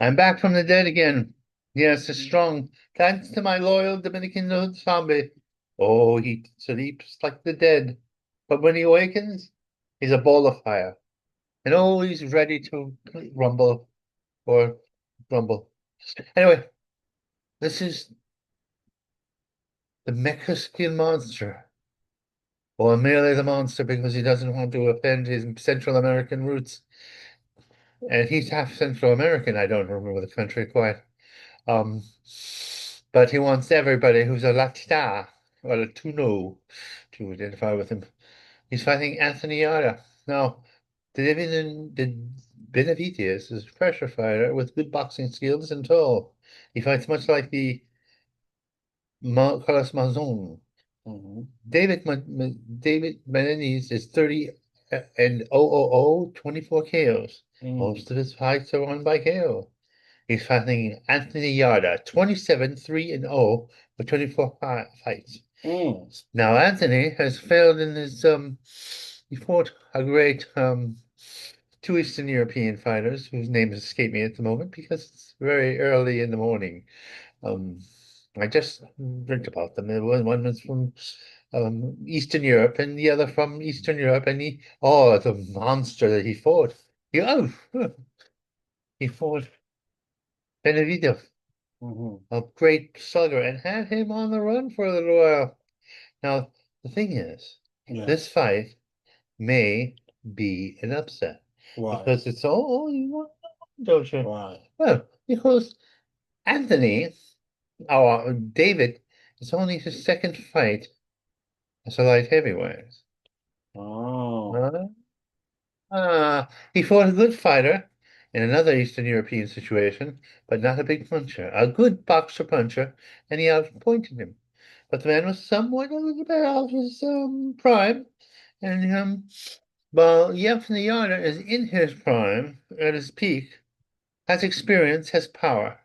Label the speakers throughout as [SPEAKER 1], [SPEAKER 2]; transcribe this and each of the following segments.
[SPEAKER 1] I'm back from the dead again. Yes, it's strong. Thanks to my loyal Dominican zombie. Oh, he sleeps like the dead. But when he awakens, he's a ball of fire. And oh, he's ready to rumble or grumble. Anyway, this is the Mecha Skin Monster. Or merely the monster because he doesn't want to offend his Central American roots. And he's half Central American. I don't remember the country quite. Um, but he wants everybody who's a Latina or a Latino to identify with him. He's fighting Anthony Yara. Now, the Benavides is a pressure fighter with good boxing skills and tall. He fights much like the Carlos Mazon. David Menendez is 30 and 24 KOs. Most of his fights are won by KO. He's fighting Anthony Yarda, 27, 3 and 0 for 24 fights. Now Anthony has failed in his he fought a great two Eastern European fighters whose names escape me at the moment because it's very early in the morning. Um, I just read about them. One was from Eastern Europe and the other from Eastern Europe, and the monster that he fought. Oh, he fought Benavides, a great slugger, and had him on the run for a little while. Now, the thing is, this fight may be an upset because it's all you want, don't you?
[SPEAKER 2] Why?
[SPEAKER 1] Well, because Anthony, or David, it's only his second fight as a light heavyweight.
[SPEAKER 2] Oh.
[SPEAKER 1] Uh, he fought a good fighter in another Eastern European situation, but not a big puncher. A good boxer puncher, and he outpointed him. But the man was somewhat a little bit out of his prime, and while Yevgeny Yarder is in his prime, at his peak, has experience, has power.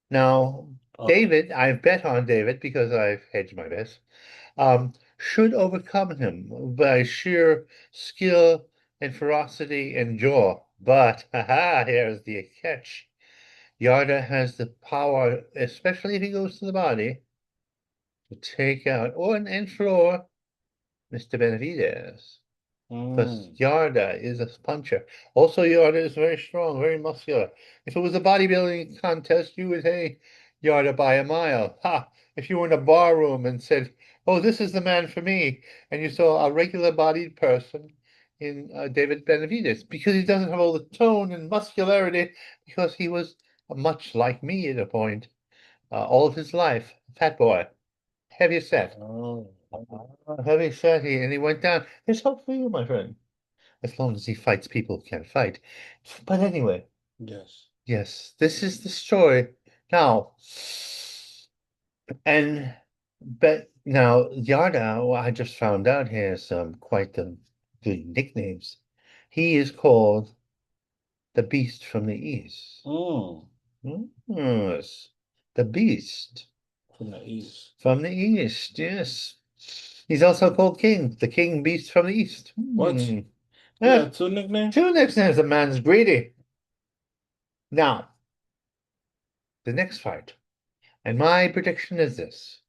[SPEAKER 1] Now, David, I've bet on David because I've hedged my bets, should overcome him by sheer skill and ferocity and jaw. But, haha, here's the catch. Yarda has the power, especially if he goes to the body, to take out and floor Mr. Benavides. Because Yarda is a puncher. Also, Yarda is very strong, very muscular. If it was a bodybuilding contest, you would say Yarda by a mile. Ha! If you were in a bar room and said, "Oh, this is the man for me," and you saw a regular-bodied person in David Benavides, because he doesn't have all the tone and muscularity, because he was much like me at a point, all of his life, fat boy, heavy set.
[SPEAKER 2] Oh.
[SPEAKER 1] Heavy set, and he went down. There's hope for you, my friend, as long as he fights people who can't fight. But anyway,
[SPEAKER 2] Yes.
[SPEAKER 1] yes, this is the story. Now, and but now Yarda, well, I just found out he has quite good nicknames. He is called the Beast from the East.
[SPEAKER 2] Mm.
[SPEAKER 1] Yes, the Beast
[SPEAKER 2] From the east.
[SPEAKER 1] from the East. Yes, he's also called King, the King Beast from the East.
[SPEAKER 2] What?
[SPEAKER 1] Eh,
[SPEAKER 2] Yeah, two nicknames?
[SPEAKER 1] two nicknames. The man's greedy. Now, the next fight. And my prediction is this,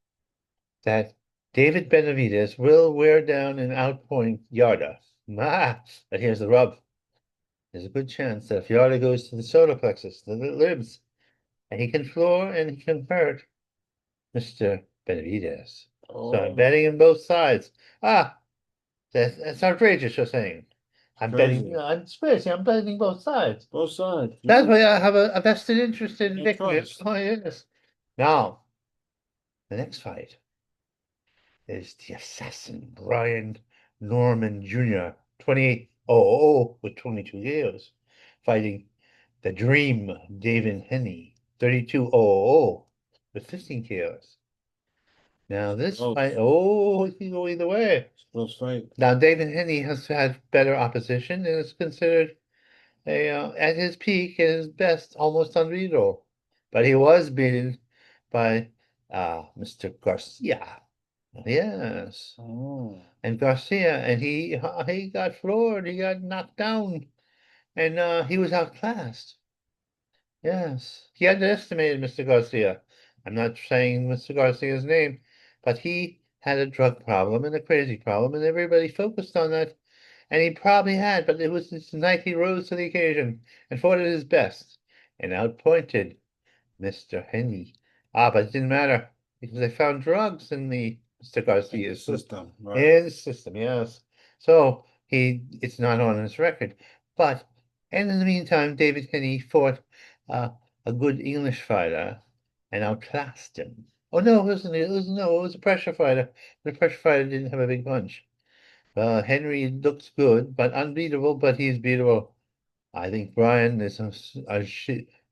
[SPEAKER 1] that David Benavides will wear down and outpoint Yarda. But here's the rub. There's a good chance that if Yarda goes to the solar plexus, the ribs, and he can floor and he can hurt Mr. Benavides. So I'm
[SPEAKER 2] Oh,
[SPEAKER 1] betting on both sides. Ah, that's outrageous, you're saying. I'm betting,
[SPEAKER 2] crazy.
[SPEAKER 1] I'm crazy, I'm betting both sides.
[SPEAKER 2] Both sides. You
[SPEAKER 1] That's
[SPEAKER 2] put
[SPEAKER 1] why I have a vested interest in
[SPEAKER 2] in
[SPEAKER 1] victory.
[SPEAKER 2] trust.
[SPEAKER 1] Oh, yes. Now, the next fight is the assassin Brian Norman Jr., 28-0 with 22 KOs, fighting the Dream David Henney, 32-0 with 15 KOs. Now this fight,
[SPEAKER 2] Close.
[SPEAKER 1] it can go either way.
[SPEAKER 2] Close fight.
[SPEAKER 1] Now David Henney has had better opposition and is considered at his peak, at his best, almost unbeatable. But he was beaten by Mr. Garcia. Yes.
[SPEAKER 2] Oh.
[SPEAKER 1] And Garcia, and he got floored, he got knocked down, and he was outclassed. Yes, he underestimated Mr. Garcia. I'm not saying Mr. Garcia's name, but he had a drug problem and a crazy problem, and everybody focused on that. And he probably had, but it was this night he rose to the occasion and fought at his best and outpointed Mr. Henny. Ah, but it didn't matter because they found drugs in the Mr.
[SPEAKER 2] In the
[SPEAKER 1] Garcia's
[SPEAKER 2] system, right?
[SPEAKER 1] in the system, yes. So it's not on his record. But and in the meantime, David Henny fought uh, a good English fighter and outclassed him. Oh no, it wasn't. It was a pressure fighter. The pressure fighter didn't have a big punch. Henry looks good, but unbeatable, but he's beatable. I think Brian is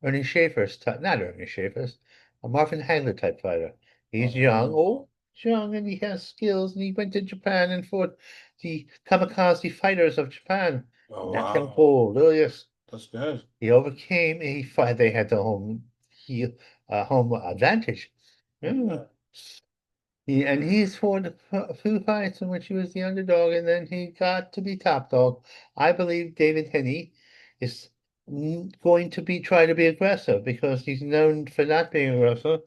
[SPEAKER 1] Ernie Schaefer's type, not Ernie Schaefer's, a Marvin Hagler type fighter. He's young, he's young, and he has skills, and he went to Japan and fought the kamikaze fighters of Japan.
[SPEAKER 2] Oh,
[SPEAKER 1] Knocked them
[SPEAKER 2] wow.
[SPEAKER 1] cold. Oh yes,
[SPEAKER 2] That's good.
[SPEAKER 1] he overcame. They had the home advantage. Yeah. He's fought a few fights in which he was the underdog, and then he got to be top dog. I believe David Henney is going to be try to be aggressive because he's known for not being aggressive,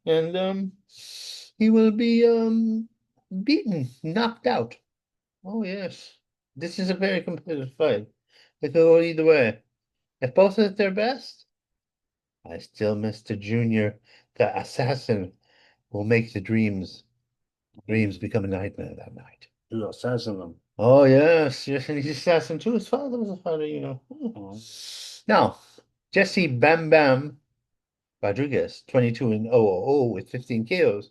[SPEAKER 1] and he will be beaten, knocked out. Oh yes, this is a very competitive fight. It could go either way. If both are at their best, I still miss the junior, the assassin, will make the dreams become a nightmare that night.
[SPEAKER 2] You assassin them.
[SPEAKER 1] Oh yes, yes, and he's assassin too. His father was a fighter, you know.
[SPEAKER 2] Oh.
[SPEAKER 1] Now, Jesse Bam Bam Rodriguez, 22-0 with 15 KOs.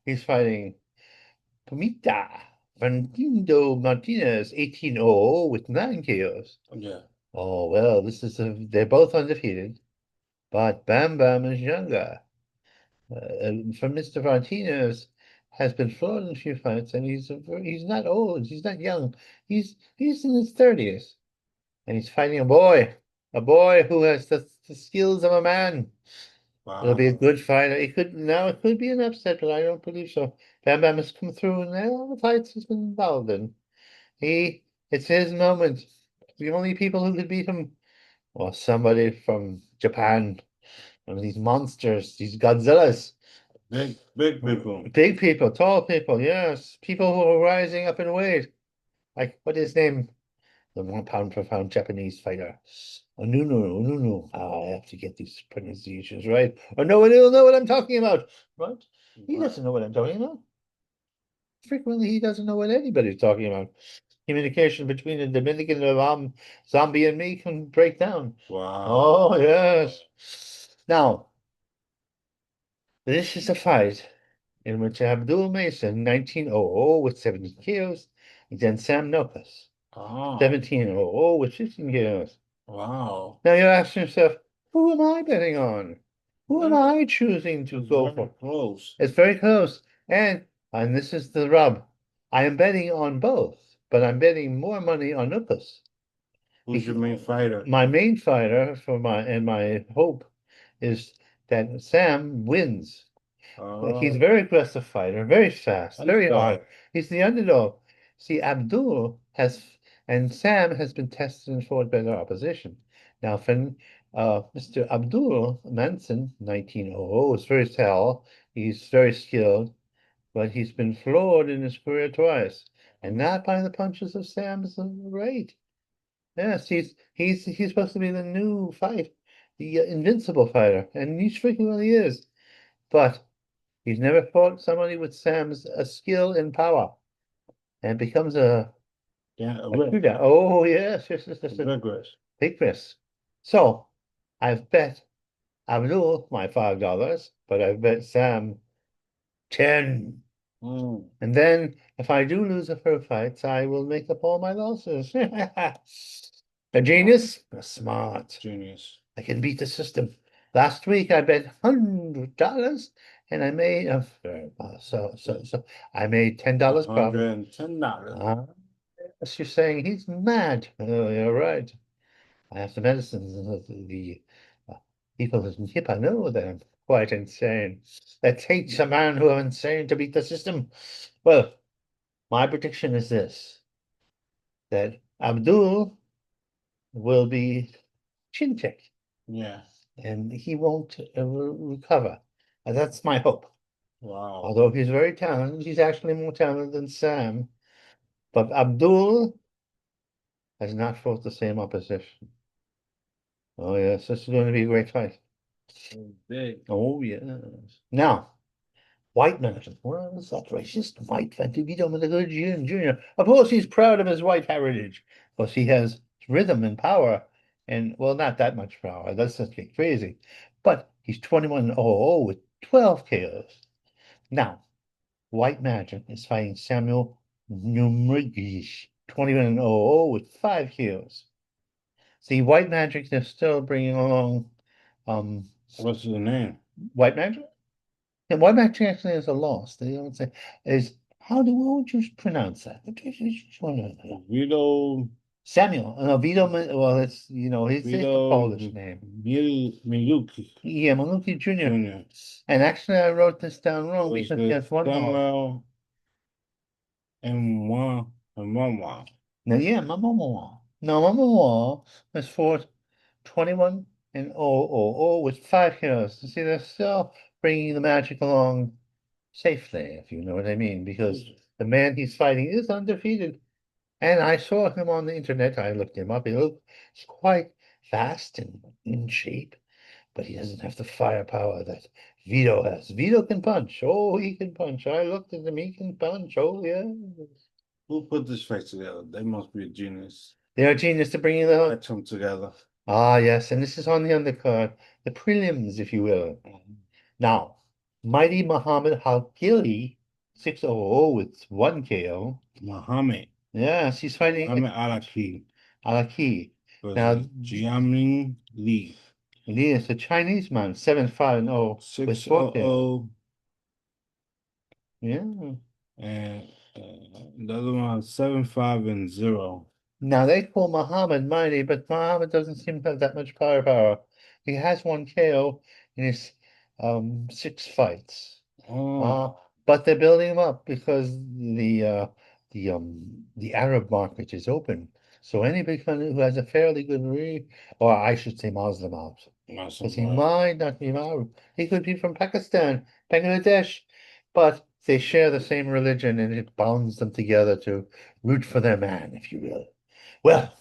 [SPEAKER 1] He's fighting Pumita Fernando Martinez, 18-0 with 9 KOs.
[SPEAKER 2] Yeah.
[SPEAKER 1] Oh well, they're both undefeated, but Bam Bam is younger. From Mr. Martinez has been flawed in a few fights, and he's not old, he's not young, he's in his 30s, and he's fighting a boy who has the skills of a man. It'll be a
[SPEAKER 2] Wow.
[SPEAKER 1] good fight. It could be an upset, but I don't believe so. Bam Bam has come through in all the fights he's been involved in. It's his moment. The only people who could beat him, well, somebody from Japan, one of these monsters, these Godzillas.
[SPEAKER 2] Big people.
[SPEAKER 1] Big people, tall people, yes. People who are rising up in weight. Like, what is his name? The 1 pound per pound Japanese fighter. Onunu. Ah, I have to get these pronunciations right. Or no one will know what I'm talking about. What? He doesn't know what I'm talking about. Frequently, he doesn't know what anybody's talking about. Communication between the Dominican zombie and me can break down.
[SPEAKER 2] Wow.
[SPEAKER 1] Oh, yes. Now, this is a fight in which Abdul Mason, 1900 with 70 kills, against Sam Nokas,
[SPEAKER 2] Oh.
[SPEAKER 1] 1700 with 15 kills.
[SPEAKER 2] Wow.
[SPEAKER 1] Now you're asking yourself, who am I betting on? Who am I choosing to
[SPEAKER 2] It's
[SPEAKER 1] go
[SPEAKER 2] very
[SPEAKER 1] for?
[SPEAKER 2] close.
[SPEAKER 1] It's very close. And this is the rub. I am betting on both, but I'm betting more money on Nokas.
[SPEAKER 2] Who's your main fighter?
[SPEAKER 1] My main fighter my hope is that Sam wins. He's a very aggressive fighter, very fast, very hard. He's the underdog. See, and Sam has been tested and fought better opposition. Now, Mr. Abdul Manson, 1900, is very tall. He's very skilled, but he's been floored in his career twice, and not by the punches of Sam's right. Yes, he's supposed to be the new fight, the invincible fighter, and he's frequently is. But he's never fought somebody with Sam's skill and power, and becomes a shootout. Oh yes, big risk. So I've bet Abdul my $5, but I've bet Sam 10. And then if I do lose a few fights, I will make up all my losses. A genius? A smart.
[SPEAKER 2] Genius.
[SPEAKER 1] I can beat the system. Last week I bet $100 and I made I made $10 profit.
[SPEAKER 2] $110.
[SPEAKER 1] Yes, you're saying he's mad. Oh, you're right. I have the medicines the people in HIPAA know that I'm quite insane. That takes a man who is insane to beat the system. Well, my prediction is this, that Abdul will be chin checked.
[SPEAKER 2] Yeah.
[SPEAKER 1] and he won't recover. That's my hope.
[SPEAKER 2] Wow.
[SPEAKER 1] Although he's very talented, he's actually more talented than Sam. But Abdul has not fought the same opposition. Oh yes, this is going to be a great fight.
[SPEAKER 2] Big.
[SPEAKER 1] Oh yes. Now, White Magic. Well, is that racist? White Vito Jr. Of course, he's proud of his white heritage. Because he has rhythm and power. And, well, not that much power. That's just crazy. But he's 21-0 with 12 KOs. Now, White Magic is fighting Samuel Numrigis, 21-0 with 5 KOs. See, White Magic, they're still bringing along
[SPEAKER 2] What's the name?
[SPEAKER 1] White Magic? And White Magic actually is a loss. They don't say is what would you pronounce that?
[SPEAKER 2] Vito.
[SPEAKER 1] Samuel. No, Vito. Well, it's a
[SPEAKER 2] Vito
[SPEAKER 1] Polish name.
[SPEAKER 2] Miluki
[SPEAKER 1] Yeah, Maluki Jr.
[SPEAKER 2] Jr.
[SPEAKER 1] And actually, I wrote this down wrong
[SPEAKER 2] Was
[SPEAKER 1] because he has one more.
[SPEAKER 2] Samuel and Mama.
[SPEAKER 1] No, yeah, Mama. No, Mama was fought 21-0 with 5 heroes. You see, they're still bringing the magic along safely, if you know what I mean, because the man he's fighting is undefeated. And I saw him on the internet. I looked him up. He's quite fast and in shape, but he doesn't have the firepower that Vito has. Vito can punch. Oh, he can punch. I looked at him. He can punch. Oh, yeah.
[SPEAKER 2] Who put this fight together? They must be a genius.
[SPEAKER 1] They're a genius to bring the.
[SPEAKER 2] Put them together.
[SPEAKER 1] Ah, yes. And this is on the undercard, the prelims, if you will. Now, Mighty Muhammad Halkili, 6-0 with 1 KO.
[SPEAKER 2] Muhammad.
[SPEAKER 1] Yes, he's fighting
[SPEAKER 2] Muhammad Alaki.
[SPEAKER 1] Alaki. Now,
[SPEAKER 2] Jiaming Lee.
[SPEAKER 1] Lee is a Chinese man, 7-5-0 with 4 KO. Yeah.
[SPEAKER 2] And the other one, 7-5-0.
[SPEAKER 1] Now they call Muhammad mighty, but Muhammad doesn't seem to have that much firepower. He has 1 KO in his 6 fights.
[SPEAKER 2] Oh,
[SPEAKER 1] But they're building him up because the Arab market is open. So anybody who has a fairly good or I should say Muslim out. Because he might not be Arab. He could be from Pakistan, Bangladesh, but they share the same religion and it bonds them together to root for their man, if you will. Well,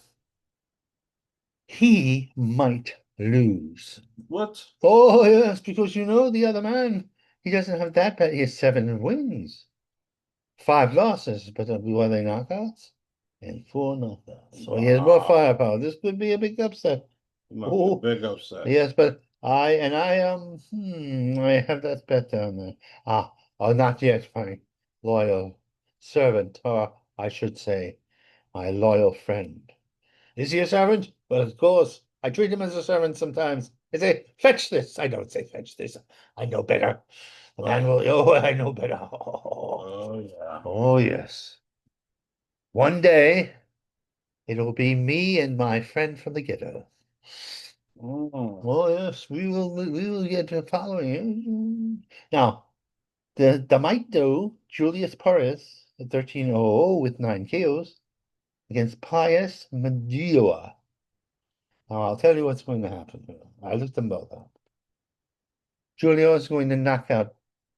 [SPEAKER 1] he might lose.
[SPEAKER 2] What?
[SPEAKER 1] Oh, yes, because the other man, he doesn't have that bad. He has 7 wins, 5 losses, but were they knockouts? And 4 knockouts. So he has more firepower. This could be a big upset.
[SPEAKER 2] Oh, big upset.
[SPEAKER 1] Yes, but I have that bet down there. Not yet, my loyal servant, or I should say, my loyal friend. Is he a servant? Well, of course. I treat him as a servant sometimes. I say, fetch this. I don't say fetch this. I know better. The man will, I know better.
[SPEAKER 2] Oh, yeah.
[SPEAKER 1] Oh, yes. One day, it'll be me and my friend from the ghetto. Oh, yes, we will get to following you. Now, the might do Julius Perez at 13-0 with 9 KOs against Pius Medioa. Now, I'll tell you what's going to happen here. I looked them both up. Julio is going to knock out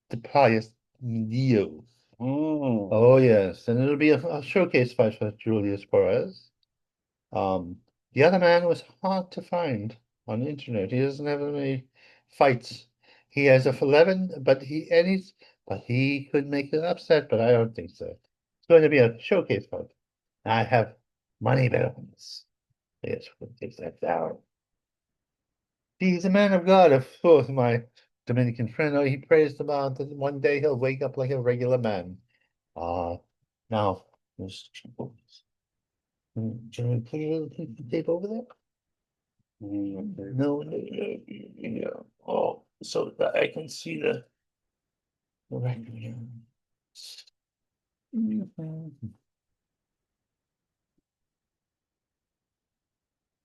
[SPEAKER 1] the Pius Medioa. Oh, yes, and it'll be a showcase fight for Julius Perez. The other man was hard to find on the internet. He doesn't have any fights. He has a 11, but he could make an upset, but I don't think so. It's going to be a showcase fight. I have money bet on this. Yes, we'll take that down. He's a man of God, of course, my Dominican friend. He prays about that one day he'll wake up like a regular man. Now, can we put a little piece of tape over there? No, yeah. Oh, so that I can see the record.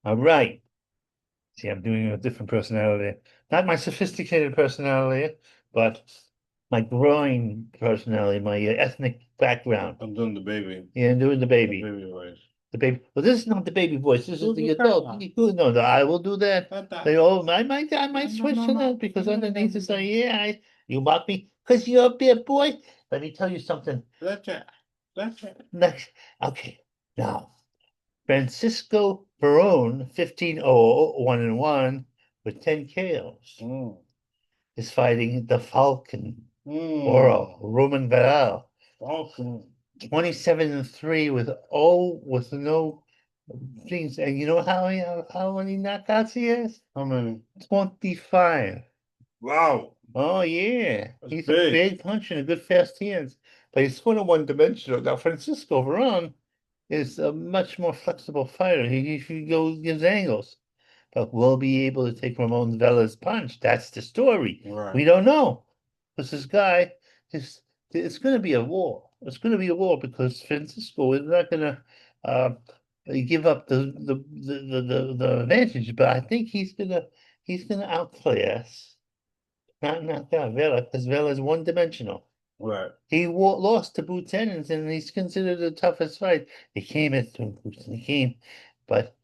[SPEAKER 1] All right. See, I'm doing a different personality. Not my sophisticated personality, but my growing personality, my ethnic background.
[SPEAKER 2] I'm doing the baby.
[SPEAKER 1] Yeah, I'm doing the baby.
[SPEAKER 2] The baby voice.
[SPEAKER 1] The baby. Well, this is not the baby voice. This is the
[SPEAKER 2] Google
[SPEAKER 1] adult.
[SPEAKER 2] Carla.
[SPEAKER 1] No, no, I will do that.
[SPEAKER 2] Tata.
[SPEAKER 1] They, oh, I might
[SPEAKER 2] No,
[SPEAKER 1] switch
[SPEAKER 2] no,
[SPEAKER 1] to
[SPEAKER 2] no.
[SPEAKER 1] that because
[SPEAKER 2] No, no, no,
[SPEAKER 1] underneath
[SPEAKER 2] no,
[SPEAKER 1] it's
[SPEAKER 2] no.
[SPEAKER 1] like, yeah, you mock me because you're a bad boy. Let me tell you something.
[SPEAKER 2] That's it. That's it.
[SPEAKER 1] Next, okay. Now, Francisco Barone, 15-0, 1-1 with 10 KOs,
[SPEAKER 2] Mm.
[SPEAKER 1] is fighting the Falcon, Oro,
[SPEAKER 2] Mm.
[SPEAKER 1] Roman Vidal.
[SPEAKER 2] Falcon.
[SPEAKER 1] 27-3 with no things. And you know how many knockouts he has?
[SPEAKER 2] How many?
[SPEAKER 1] 25.
[SPEAKER 2] Wow.
[SPEAKER 1] Oh yeah.
[SPEAKER 2] That's
[SPEAKER 1] He's a
[SPEAKER 2] big.
[SPEAKER 1] big puncher and good fast hands. But he's sort of one-dimensional. Now Francisco Veron is a much more flexible fighter. He goes gives angles. But will be able to take Ramon Vela's punch. That's the story.
[SPEAKER 2] Right.
[SPEAKER 1] We don't know. Because this guy is it's gonna be a war. It's gonna be a war because Francisco is not gonna uh, give up the advantage, but I think he's gonna outplay us. Not that Vela, because Vela is one dimensional.
[SPEAKER 2] Right.
[SPEAKER 1] He lost to Buchanan, and he's considered the toughest fight. He came at he came, but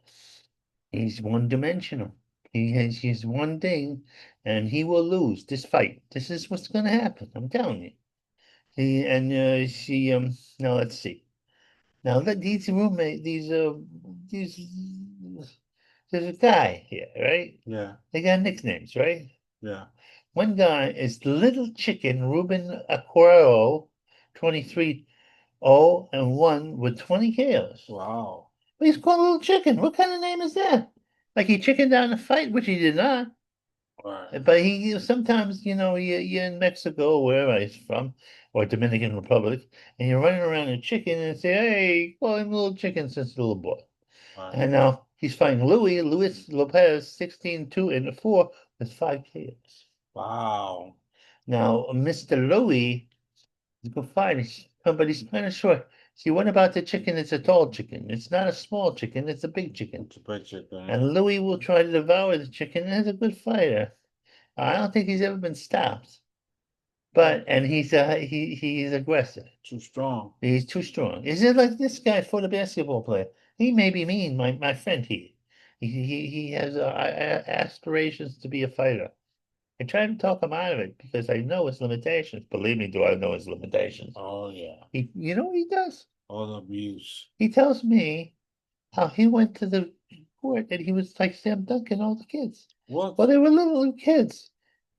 [SPEAKER 1] he's one dimensional. He has his one thing, and he will lose this fight. This is what's going to happen. I'm telling you. He and she now let's see. Now that these roommate these there's a guy here, right?
[SPEAKER 2] Yeah.
[SPEAKER 1] They got nicknames, right?
[SPEAKER 2] Yeah.
[SPEAKER 1] One guy is Little Chicken Ruben Aquero, 23-0-1 with 20 KOs.
[SPEAKER 2] Wow.
[SPEAKER 1] But he's called Little Chicken. What kind of name is that? Like he chickened out in a fight, which he did not.
[SPEAKER 2] Right.
[SPEAKER 1] But he sometimes, you're in Mexico or wherever he's from, or Dominican Republic, and you're running around a chicken and say, hey, call him Little Chicken since a little boy.
[SPEAKER 2] Right.
[SPEAKER 1] And now he's fighting Luis Lopez, 16-2-4 with 5 KOs.
[SPEAKER 2] Wow.
[SPEAKER 1] Now, Mr. Louis is a good fighter, but he's kind of short. See, what about the chicken? It's a tall chicken. It's not a small chicken, it's a big chicken.
[SPEAKER 2] It's a big chicken.
[SPEAKER 1] And Louis will try to devour the chicken, and he's a good fighter. I don't think he's ever been stopped. But and he's aggressive.
[SPEAKER 2] Too strong.
[SPEAKER 1] He's too strong. Is it like this guy for the basketball player? He may be mean, my friend. He has aspirations to be a fighter. I try to talk him out of it because I know his limitations. Believe me, do I know his limitations?
[SPEAKER 2] Oh yeah.
[SPEAKER 1] You know what he does?
[SPEAKER 2] All the abuse.
[SPEAKER 1] He tells me how he went to the court and he was like Sam Duncan, all the kids.
[SPEAKER 2] What?
[SPEAKER 1] Well, they were little kids.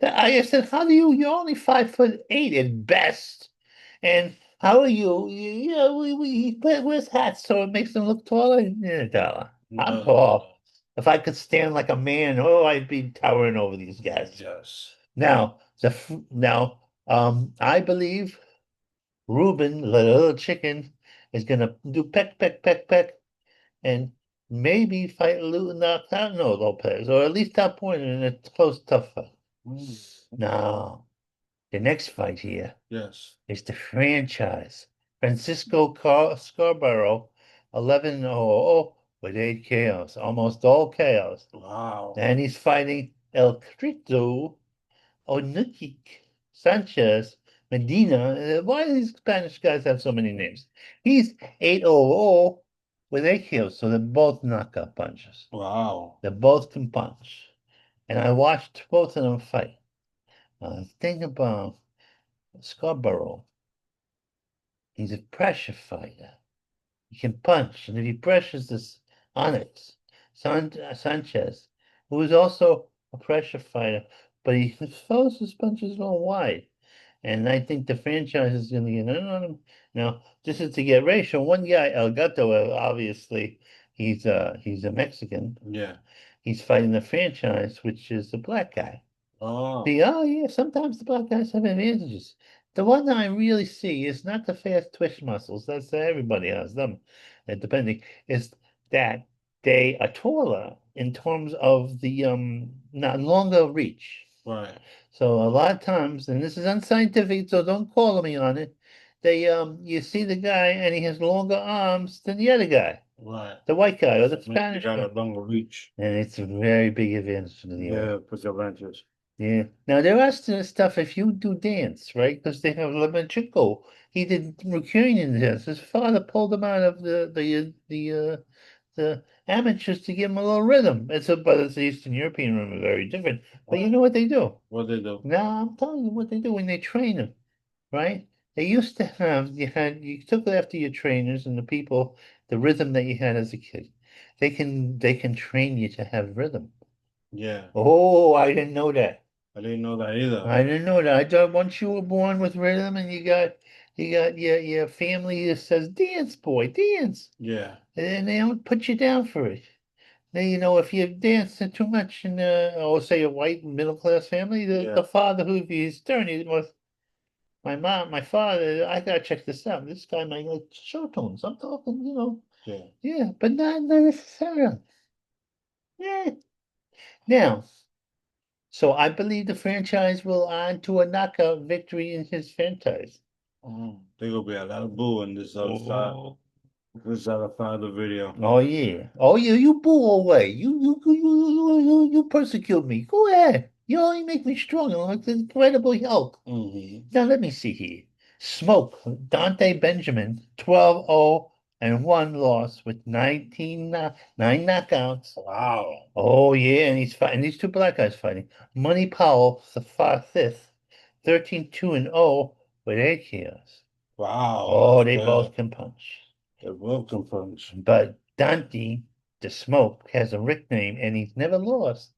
[SPEAKER 1] I said, how do you're only 5'8" at best. And how are you? We wears hats so it makes them look taller. Yeah, Dara, I'm
[SPEAKER 2] No.
[SPEAKER 1] tall. If I could stand like a man, oh, I'd be towering over these guys.
[SPEAKER 2] Yes.
[SPEAKER 1] Now, I believe Ruben, the little chicken, is gonna do peck, peck, peck, peck, and maybe fight knock out no Lopez, or at least top point in a close, tough fight.
[SPEAKER 2] Mm.
[SPEAKER 1] Now, the next fight here
[SPEAKER 2] Yes.
[SPEAKER 1] is the franchise. Francisco Scarborough, 11-0 with 8 KOs, almost all KOs.
[SPEAKER 2] Wow.
[SPEAKER 1] And he's fighting El Crito Onuki Sanchez Medina. Why do these Spanish guys have so many names? He's 8-0 with 8 KOs, so they're both knockout punches.
[SPEAKER 2] Wow.
[SPEAKER 1] They both can punch. And I watched both of them fight. Think about Scarborough. He's a pressure fighter. He can punch, and if he pressures this Onyx Sanchez, who is also a pressure fighter, but he throws his punches all wide. And I think the franchise is going to get in on him. Now, this is to get racial. One guy, El Gato, obviously, he's a Mexican.
[SPEAKER 2] Yeah.
[SPEAKER 1] He's fighting the franchise, which is a black guy.
[SPEAKER 2] Oh.
[SPEAKER 1] Oh yeah, sometimes the black guys have advantages. The one I really see is not the fast twitch muscles. That's everybody has them. Depending is that they are taller in terms of the not longer reach.
[SPEAKER 2] Right.
[SPEAKER 1] So a lot of times, and this is unscientific, so don't call me on it. They you see the guy and he has longer arms than the other guy,
[SPEAKER 2] Right.
[SPEAKER 1] the white guy or the
[SPEAKER 2] You
[SPEAKER 1] Spanish
[SPEAKER 2] got
[SPEAKER 1] guy,
[SPEAKER 2] a longer reach.
[SPEAKER 1] and it's a very big advantage to the other.
[SPEAKER 2] Yeah, put your advantage.
[SPEAKER 1] Yeah. Now there are still stuff if you do dance, right? Because they have Lemonchico. He did Ukrainian dance. His father pulled him out of the amateurs to give him a little rhythm. But it's the Eastern European rhythm, very different. But you know what they do?
[SPEAKER 2] What they do?
[SPEAKER 1] Now I'm telling you what they do when they train him, right? They used to have you took it after your trainers and the people, the rhythm that you had as a kid. They can train you to have rhythm.
[SPEAKER 2] Yeah,
[SPEAKER 1] Oh, I didn't know that.
[SPEAKER 2] I didn't know that either.
[SPEAKER 1] I didn't know that. I thought once you were born with rhythm and you got your family that says dance boy, dance.
[SPEAKER 2] Yeah,
[SPEAKER 1] And then they don't put you down for it. Then if you dance too much in say a white middle class family, the,
[SPEAKER 2] yeah,
[SPEAKER 1] the father who he's stern, he was my father, I gotta check this out. This guy might like show tunes. I'm talking,
[SPEAKER 2] yeah.
[SPEAKER 1] yeah, but not necessarily. Yeah. Now, so I believe the franchise will on to a knockout victory in his franchise.
[SPEAKER 2] There gonna be a lot of boo in
[SPEAKER 1] Oh,
[SPEAKER 2] this other side of the video.
[SPEAKER 1] oh yeah. Oh yeah, you boo away. You persecute me. Go ahead. You only make me stronger like the Incredible Hulk.
[SPEAKER 2] Hmm.
[SPEAKER 1] Now let me see here. Smoke, Dante Benjamin, 12-0 and one loss with 9 knockouts.
[SPEAKER 2] Wow.
[SPEAKER 1] Oh yeah, and he's fighting these two black guys fighting. Money Powell, the fifth, 13-2 and 0 with 8 KOs.
[SPEAKER 2] Wow,
[SPEAKER 1] Oh,
[SPEAKER 2] that's
[SPEAKER 1] they both
[SPEAKER 2] good.
[SPEAKER 1] can punch.
[SPEAKER 2] They're both confirmed.
[SPEAKER 1] But Dante, the Smoke, has a nickname and he's never lost.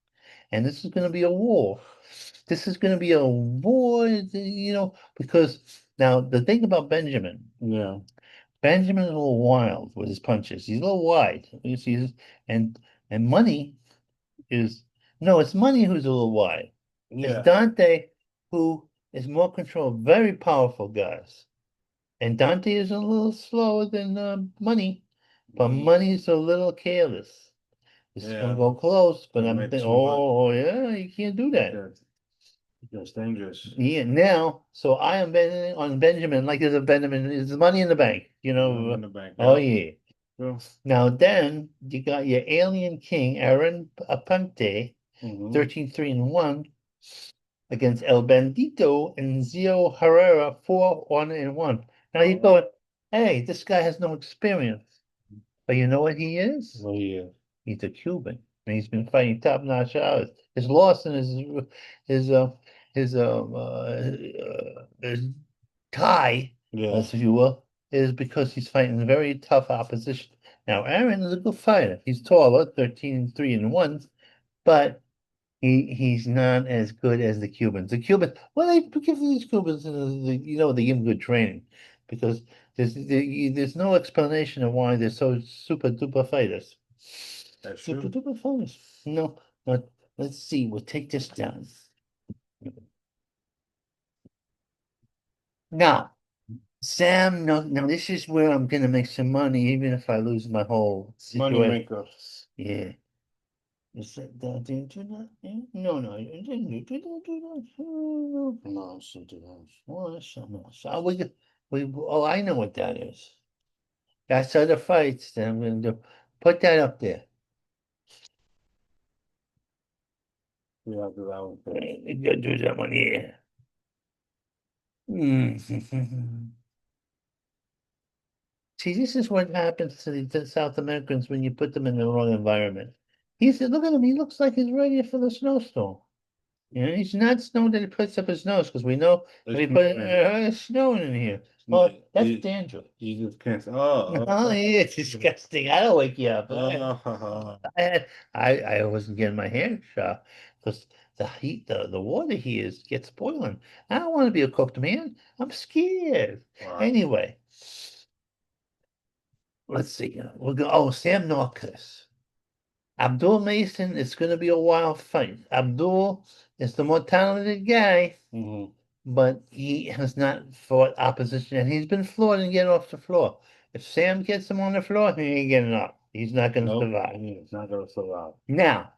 [SPEAKER 1] And this is going to be a war. This is going to be a war, because now the thing about
[SPEAKER 2] Yeah,
[SPEAKER 1] Benjamin is a little wild with his punches. He's a little wide. You see, and Money is no, it's Money who's a little wide. It's
[SPEAKER 2] yeah,
[SPEAKER 1] Dante who is more controlled, very powerful guys. And Dante is a little slower than Money, but
[SPEAKER 2] mm,
[SPEAKER 1] Money's a little careless. This is gonna
[SPEAKER 2] yeah.
[SPEAKER 1] go close, but
[SPEAKER 2] They
[SPEAKER 1] I'm
[SPEAKER 2] made
[SPEAKER 1] thinking,
[SPEAKER 2] too much.
[SPEAKER 1] oh yeah, you can't do that.
[SPEAKER 2] That's, that's dangerous.
[SPEAKER 1] Yeah, now, so I am betting on Benjamin like there's a Benjamin, is Money in the Bank,
[SPEAKER 2] Money in the bank.
[SPEAKER 1] Oh
[SPEAKER 2] Yeah.
[SPEAKER 1] yeah.
[SPEAKER 2] True.
[SPEAKER 1] Now then, you got your Alien King, Aaron Aponte,
[SPEAKER 2] Hmm.
[SPEAKER 1] 13-3 and 1 against El Bandito and Zio Herrera, 4-1 and 1. Now you
[SPEAKER 2] Oh,
[SPEAKER 1] go, hey, this guy has no experience. But you know what he is?
[SPEAKER 2] well, yeah,
[SPEAKER 1] He's a Cuban, and he's been fighting top-notch hours. His loss and his his tie,
[SPEAKER 2] yeah,
[SPEAKER 1] as if you will, is because he's fighting very tough opposition. Now, Aaron is a good fighter. He's taller, 13-3 and 1, but he's not as good as the Cubans. The Cubans, well, they give these Cubans, they give them good training because there's no explanation of why they're so super duper fighters.
[SPEAKER 2] that's
[SPEAKER 1] Super
[SPEAKER 2] true.
[SPEAKER 1] duper fighters. No, not. Let's see. We'll take this down. Now, Sam, no, now this is where I'm gonna make some money, even if I lose my whole
[SPEAKER 2] Money
[SPEAKER 1] situation.
[SPEAKER 2] maker.
[SPEAKER 1] Yeah. Is that did you do that? Yeah? No, no, you didn't do that. Oh, no.
[SPEAKER 2] No, something else.
[SPEAKER 1] Oh, that's something else. I know what that is. That's other fights that I'm gonna do. Put that up there.
[SPEAKER 2] We have to do that one first.
[SPEAKER 1] You gotta do that one here. Mm. See, this is what happens to the South Americans when you put them in the wrong environment. He said, look at him, he looks like he's ready for the snowstorm. He's not snowing that he puts up his nose because we know if
[SPEAKER 2] It's
[SPEAKER 1] he put
[SPEAKER 2] snowing.
[SPEAKER 1] it's snowing in here.
[SPEAKER 2] No,
[SPEAKER 1] Well, that's dangerous.
[SPEAKER 2] you just can't. Oh,
[SPEAKER 1] Oh, it's disgusting. I don't wake you up.
[SPEAKER 2] oh,
[SPEAKER 1] I wasn't getting my hair shot because the heat, the water here gets boiling. I don't want to be a cooked man. I'm scared.
[SPEAKER 2] wow.
[SPEAKER 1] Anyway, let's see. We'll go. Oh, Sam Norcus. Abdul Mason, it's going to be a wild fight. Abdul is the more talented guy,
[SPEAKER 2] Hmm.
[SPEAKER 1] but he has not fought opposition, and he's been floored and get off the floor. If Sam gets him on the floor, he ain't getting up. He's not going to
[SPEAKER 2] Nope,
[SPEAKER 1] survive.
[SPEAKER 2] it's not gonna survive.
[SPEAKER 1] Now,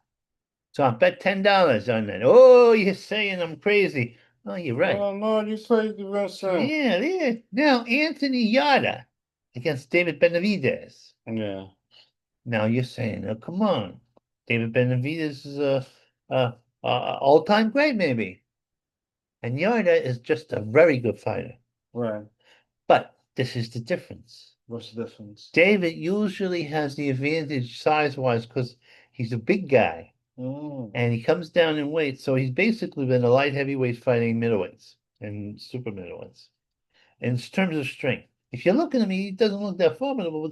[SPEAKER 1] so I bet $10 on that. Oh, you're saying I'm crazy. Oh, you're right.
[SPEAKER 2] Oh no, you played the best son.
[SPEAKER 1] Yeah, yeah. Now, Anthony Yada against David Benavidez.
[SPEAKER 2] Yeah.
[SPEAKER 1] Now you're saying, oh, come on. David Benavidez is All-time great, maybe. And Yarda is just a very good fighter.
[SPEAKER 2] Right.
[SPEAKER 1] But this is the difference.
[SPEAKER 2] What's the difference?
[SPEAKER 1] David usually has the advantage size-wise because he's a big guy
[SPEAKER 2] Mm.
[SPEAKER 1] and he comes down in weight. So he's basically been a light heavyweight fighting middleweights and super middleweights. In terms of strength, if you look at him, he doesn't look that formidable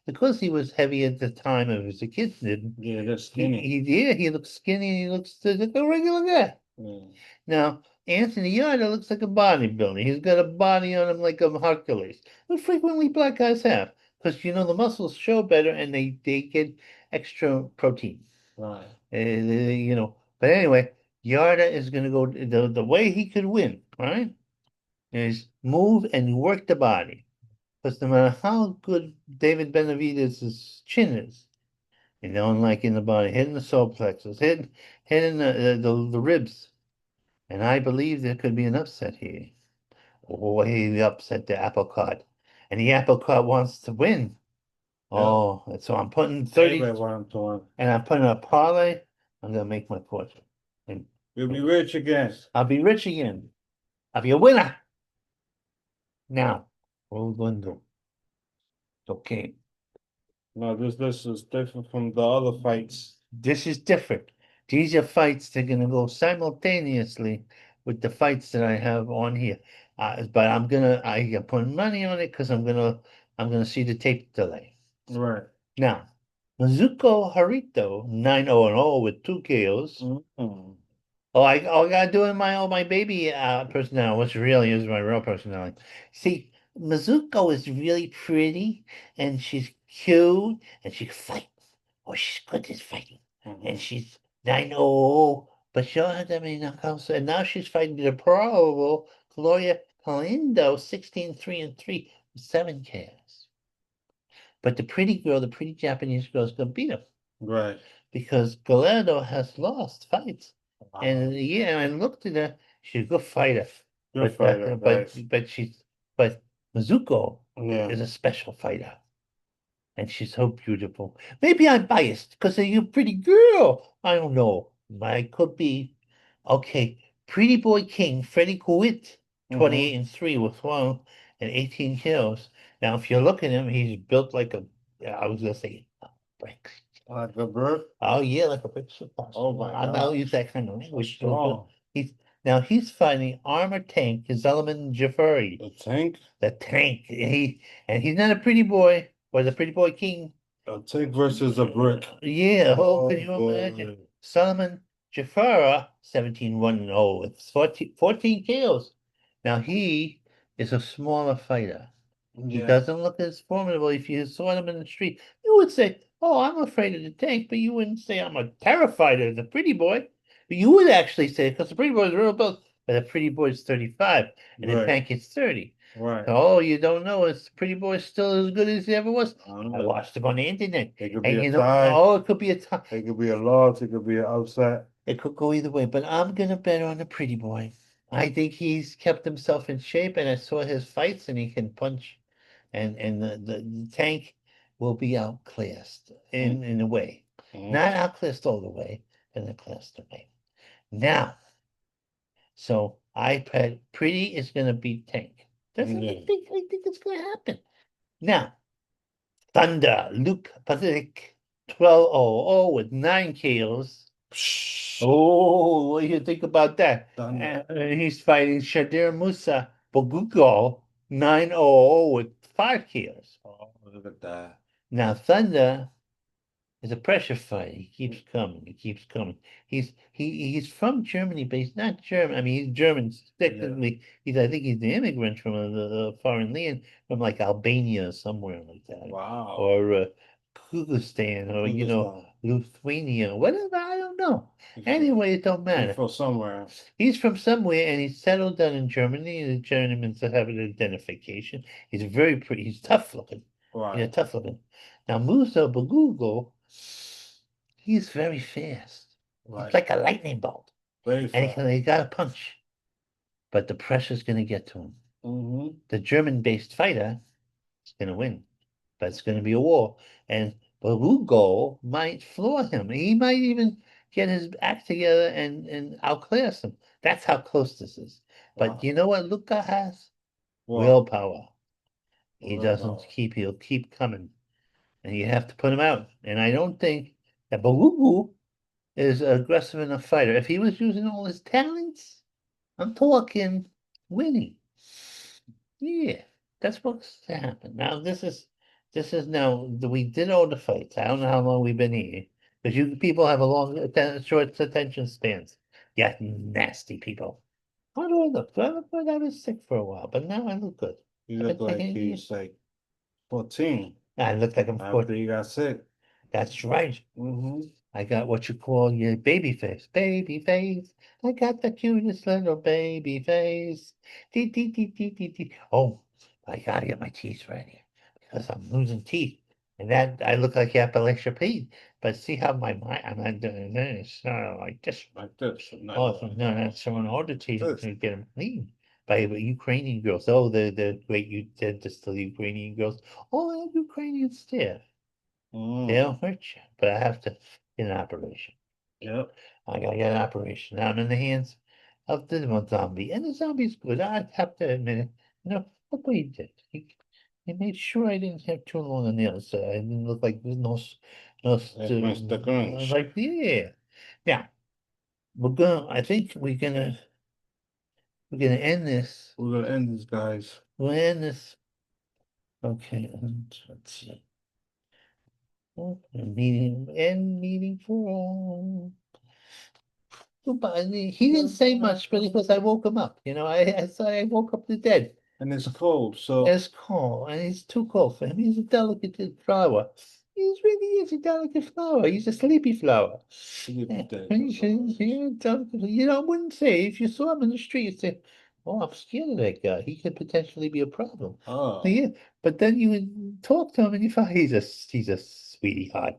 [SPEAKER 1] because he was heavy at the time of his kid.
[SPEAKER 2] Yeah, that's
[SPEAKER 1] He,
[SPEAKER 2] skinny.
[SPEAKER 1] he looks skinny. He looks like a regular guy.
[SPEAKER 2] Mm.
[SPEAKER 1] Now, Anthony Yarder looks like a bodybuilder. He's got a body on him like a Hercules. Which frequently black guys have, because the muscles show better and they get extra protein.
[SPEAKER 2] Right.
[SPEAKER 1] But anyway, Yarder is going to go the way he could win, right? Is move and work the body. Because no matter how good David Benavidez' chin is, like in the body, hitting the solar plexus, hitting the ribs. And I believe there could be an upset here. Oh, he upset the apple cart. And the apple cart wants to win.
[SPEAKER 2] Yeah.
[SPEAKER 1] Oh, and so I'm putting 30
[SPEAKER 2] Everybody want to win.
[SPEAKER 1] and I'm putting a parlay. I'm gonna make my fortune. And
[SPEAKER 2] You'll be rich again.
[SPEAKER 1] I'll be rich again. I'll be a winner. Now, what are we gonna do? Okay.
[SPEAKER 2] No, this is different from the other fights.
[SPEAKER 1] This is different. These are fights that are going to go simultaneously with the fights that I have on here. But I am putting money on it because I'm gonna see the tape delay.
[SPEAKER 2] Right.
[SPEAKER 1] Now, Mizuko Harito 9-0-0 with 2 KOs.
[SPEAKER 2] Mm-hmm.
[SPEAKER 1] I gotta do it in my baby personality, which really is my real personality. See, Mizuko is really pretty and she's cute and she can fight. Oh, she's good at fighting. And she's 9-0, but she don't have that many knockouts. And now she's fighting the probable Gloria Galindo, 16-3-3 with 7 KOs. But the pretty Japanese girl is gonna beat her
[SPEAKER 2] Right.
[SPEAKER 1] because Gallardo has lost fights.
[SPEAKER 2] Wow.
[SPEAKER 1] And yeah, and looked at her, she's a good fighter.
[SPEAKER 2] Good fighter,
[SPEAKER 1] But Mizuko
[SPEAKER 2] Yeah.
[SPEAKER 1] is a special fighter. And she's so beautiful. Maybe I'm biased because of you pretty girl. I don't know. I could be. Okay. Pretty boy king, Freddie Kouit, 28-3 with 1 and 18 kills. Now, if you look at him, he's built like I was gonna say a brick.
[SPEAKER 2] Like a bird?
[SPEAKER 1] Oh yeah, like a brick shit house.
[SPEAKER 2] Oh my
[SPEAKER 1] I don't
[SPEAKER 2] God.
[SPEAKER 1] use that kind of language.
[SPEAKER 2] Strong.
[SPEAKER 1] He's fighting armor tank Zalman Jafari,
[SPEAKER 2] The tank?
[SPEAKER 1] the tank. He's not a pretty boy or the pretty boy king.
[SPEAKER 2] A tank versus a brick.
[SPEAKER 1] Yeah,
[SPEAKER 2] Oh,
[SPEAKER 1] can you
[SPEAKER 2] boy.
[SPEAKER 1] imagine? Solomon Jafara, 17-1-0 with 14 KOs. Now he is a smaller fighter. He
[SPEAKER 2] Yeah.
[SPEAKER 1] doesn't look as formidable. If you saw him in the street, you would say, "Oh, I'm afraid of the tank," but you wouldn't say, "I'm terrified of the pretty boy." But you would actually say, because the pretty boy is real built, but the pretty boy is 35 and the
[SPEAKER 2] Right.
[SPEAKER 1] tank is 30.
[SPEAKER 2] Right.
[SPEAKER 1] Oh, you don't know. Is the pretty boy still as good as he ever was?
[SPEAKER 2] I don't
[SPEAKER 1] I
[SPEAKER 2] know.
[SPEAKER 1] watched him on the internet.
[SPEAKER 2] It could
[SPEAKER 1] And
[SPEAKER 2] be a tie.
[SPEAKER 1] oh, it could be a tie.
[SPEAKER 2] It could be a loss. It could be an upset.
[SPEAKER 1] It could go either way, but I'm gonna bet on the pretty boy. I think he's kept himself in shape, and I saw his fights, and he can punch, and the tank will be outclassed in a way, not outclassed all the way, but outclassed the way. Now, so I bet pretty is gonna beat tank. Doesn't
[SPEAKER 2] Yeah.
[SPEAKER 1] I think it's gonna happen. Now, Thunder Luke Pacific 12-0-0 with 9 KOs. Oh, what do you think about that?
[SPEAKER 2] Thunder.
[SPEAKER 1] And he's fighting Shadir Musa Bogugo 9-0 with 5 KOs.
[SPEAKER 2] Oh, look at that.
[SPEAKER 1] Now Thunder is a pressure fight. He keeps coming. He keeps coming. He's from Germany, but he's not German. I mean, he's German technically. I think he's the immigrant from a foreign land, from like Albania or somewhere like that.
[SPEAKER 2] Wow.
[SPEAKER 1] Or Kyrgyzstan, or Lithuania, whatever. I don't know. Anyway, it don't matter.
[SPEAKER 2] He's from somewhere.
[SPEAKER 1] He's from somewhere, and he's settled down in Germany. The Germans have an identification. He's very pretty. He's tough looking.
[SPEAKER 2] Right.
[SPEAKER 1] Yeah, tough looking. Now Musa Bagugo, he's very fast.
[SPEAKER 2] Right.
[SPEAKER 1] He's like a lightning bolt.
[SPEAKER 2] Very fast.
[SPEAKER 1] And he got a punch. But the pressure's going to get to him.
[SPEAKER 2] Mm-hmm.
[SPEAKER 1] The German-based fighter is going to win. But it's going to be a war. And Bagugo might floor him. He might even get his act together and outclass him. That's how close this is. But
[SPEAKER 2] Wow.
[SPEAKER 1] you know what Luca has?
[SPEAKER 2] Well,
[SPEAKER 1] Willpower. He doesn't
[SPEAKER 2] well,
[SPEAKER 1] keep, he'll keep coming. And you have to put him out. And I don't think that Balugu is an aggressive enough fighter. If he was using all his talents, I'm talking winning. Yeah, that's what's to happen. Now this is now we did all the fights. I don't know how long we've been here. Because you people have a short attention spans. Yeah, nasty people. How do I look? Do I look like I was sick for a while? But now I look good.
[SPEAKER 2] you
[SPEAKER 1] I've been
[SPEAKER 2] look like
[SPEAKER 1] taking it easy.
[SPEAKER 2] he's like 14
[SPEAKER 1] I look like I'm
[SPEAKER 2] after
[SPEAKER 1] 40.
[SPEAKER 2] he got sick.
[SPEAKER 1] That's right.
[SPEAKER 2] Mm-hmm.
[SPEAKER 1] I got what you call your baby face. Baby face. I got the cutest little baby face. Dee, dee, dee, dee, dee, dee. Oh, I gotta get my teeth ready because I'm losing teeth. And that I look like Appalachia Pete. But see how my mind, I'm not doing this. Like this.
[SPEAKER 2] Like this. Not
[SPEAKER 1] Oh,
[SPEAKER 2] like
[SPEAKER 1] no, that's showing all the teeth
[SPEAKER 2] this.
[SPEAKER 1] to get them clean by the Ukrainian girls. Oh, the great you did this to the Ukrainian girls. Oh, the Ukrainians there. They'll
[SPEAKER 2] Mm.
[SPEAKER 1] hurt you, but I have to get an operation.
[SPEAKER 2] Yep.
[SPEAKER 1] I gotta get an operation. Now I'm in the hands of the one zombie, and the zombie's good. I have to admit it. Look what he did. He made sure I didn't have too long on the other side. I didn't look like
[SPEAKER 2] Like Mr. Grinch.
[SPEAKER 1] like yeah. Now I think we're gonna end this.
[SPEAKER 2] We're gonna end this, guys.
[SPEAKER 1] We'll end this. Okay, and let's see. End meeting for all. But he didn't say much, but because I woke him up. I woke up the dead.
[SPEAKER 2] And it's cold, so
[SPEAKER 1] It's cold, and he's too cold for him. He's a delicate flower. He's really is a delicate flower. He's a sleepy flower.
[SPEAKER 2] sleepy
[SPEAKER 1] Yeah,
[SPEAKER 2] day.
[SPEAKER 1] I wouldn't say if you saw him in the street, you'd say, "Oh, I'm scared of that guy. He could potentially be a problem."
[SPEAKER 2] Oh.
[SPEAKER 1] Yeah, but then you would talk to him, and you find he's a sweetie heart.